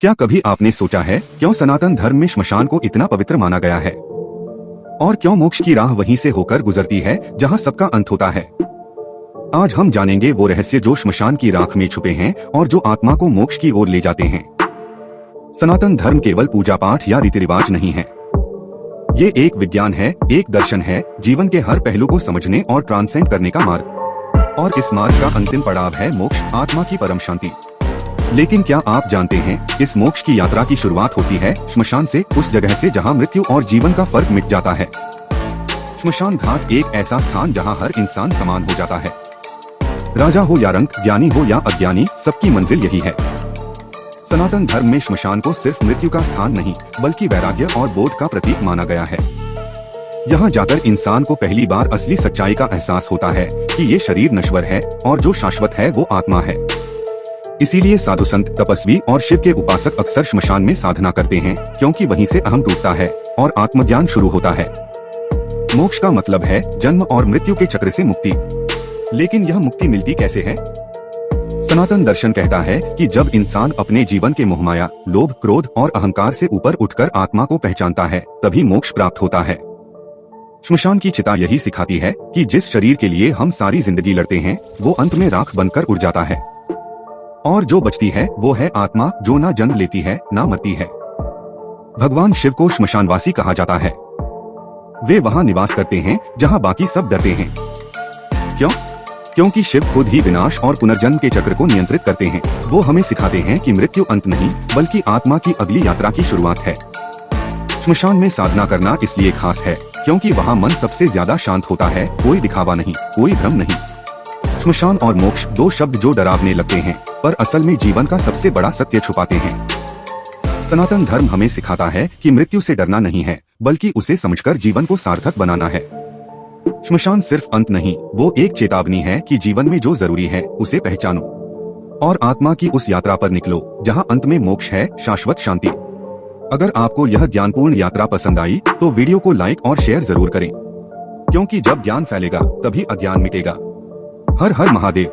क्या कभी आपने सोचा है क्यों सनातन धर्म में श्मशान को इतना पवित्र माना गया है और क्यों मोक्ष की राह वहीं से होकर गुजरती है जहां सबका अंत होता है। आज हम जानेंगे वो रहस्य जो श्मशान की राख में छुपे हैं और जो आत्मा को मोक्ष की ओर ले जाते हैं। सनातन धर्म केवल पूजा पाठ या रीति रिवाज नहीं है, ये एक विज्ञान है, एक दर्शन है, जीवन के हर पहलू को समझने और ट्रांसेंड करने का मार्ग। और इस मार्ग का अंतिम पड़ाव है मोक्ष, आत्मा की परम शांति। लेकिन क्या आप जानते हैं इस मोक्ष की यात्रा की शुरुआत होती है श्मशान से, उस जगह से जहां मृत्यु और जीवन का फर्क मिट जाता है। श्मशान घाट एक ऐसा स्थान जहां हर इंसान समान हो जाता है, राजा हो या रंक, ज्ञानी हो या अज्ञानी, सबकी मंजिल यही है। सनातन धर्म में श्मशान को सिर्फ मृत्यु का स्थान नहीं बल्कि वैराग्य और बोध का प्रतीक माना गया है। यहाँ जाकर इंसान को पहली बार असली सच्चाई का एहसास होता है कि ये शरीर नश्वर है और जो शाश्वत है वो आत्मा है। इसीलिए साधु संत, तपस्वी और शिव के उपासक अक्सर श्मशान में साधना करते हैं, क्योंकि वहीं से अहम टूटता है और आत्मज्ञान शुरू होता है। मोक्ष का मतलब है जन्म और मृत्यु के चक्र से मुक्ति। लेकिन यह मुक्ति मिलती कैसे है? सनातन दर्शन कहता है कि जब इंसान अपने जीवन के मोहमाया, लोभ, क्रोध और अहंकार से ऊपर उठकर आत्मा को पहचानता है, तभी मोक्ष प्राप्त होता है। श्मशान की चिता यही सिखाती है कि जिस शरीर के लिए हम सारी जिंदगी लड़ते हैं वो अंत में राख बनकर उड़ जाता है, और जो बचती है वो है आत्मा, जो ना जन्म लेती है ना मरती है। भगवान शिव को श्मशानवासी कहा जाता है। वे वहां निवास करते हैं जहां बाकी सब डरते हैं। क्यों? क्योंकि शिव खुद ही विनाश और पुनर्जन्म के चक्र को नियंत्रित करते हैं। वो हमें सिखाते हैं कि मृत्यु अंत नहीं बल्कि आत्मा की अगली यात्रा की शुरुआत है। श्मशान में साधना करना इसलिए खास है क्योंकि वहाँ मन सबसे ज्यादा शांत होता है, कोई दिखावा नहीं, कोई भ्रम नहीं। श्मशान और मोक्ष दो शब्द जो डरावने लगते हैं पर असल में जीवन का सबसे बड़ा सत्य छुपाते हैं। सनातन धर्म हमें सिखाता है कि मृत्यु से डरना नहीं है बल्कि उसे समझकर जीवन को सार्थक बनाना है। श्मशान सिर्फ अंत नहीं, वो एक चेतावनी है कि जीवन में जो जरूरी है उसे पहचानो और आत्मा की उस यात्रा पर निकलो जहां अंत में मोक्ष है, शाश्वत शांति। अगर आपको यह ज्ञानपूर्ण यात्रा पसंद आई तो वीडियो को लाइक और शेयर जरूर करें, क्योंकि जब ज्ञान फैलेगा तभी अज्ञान मिटेगा। हर हर महादेव।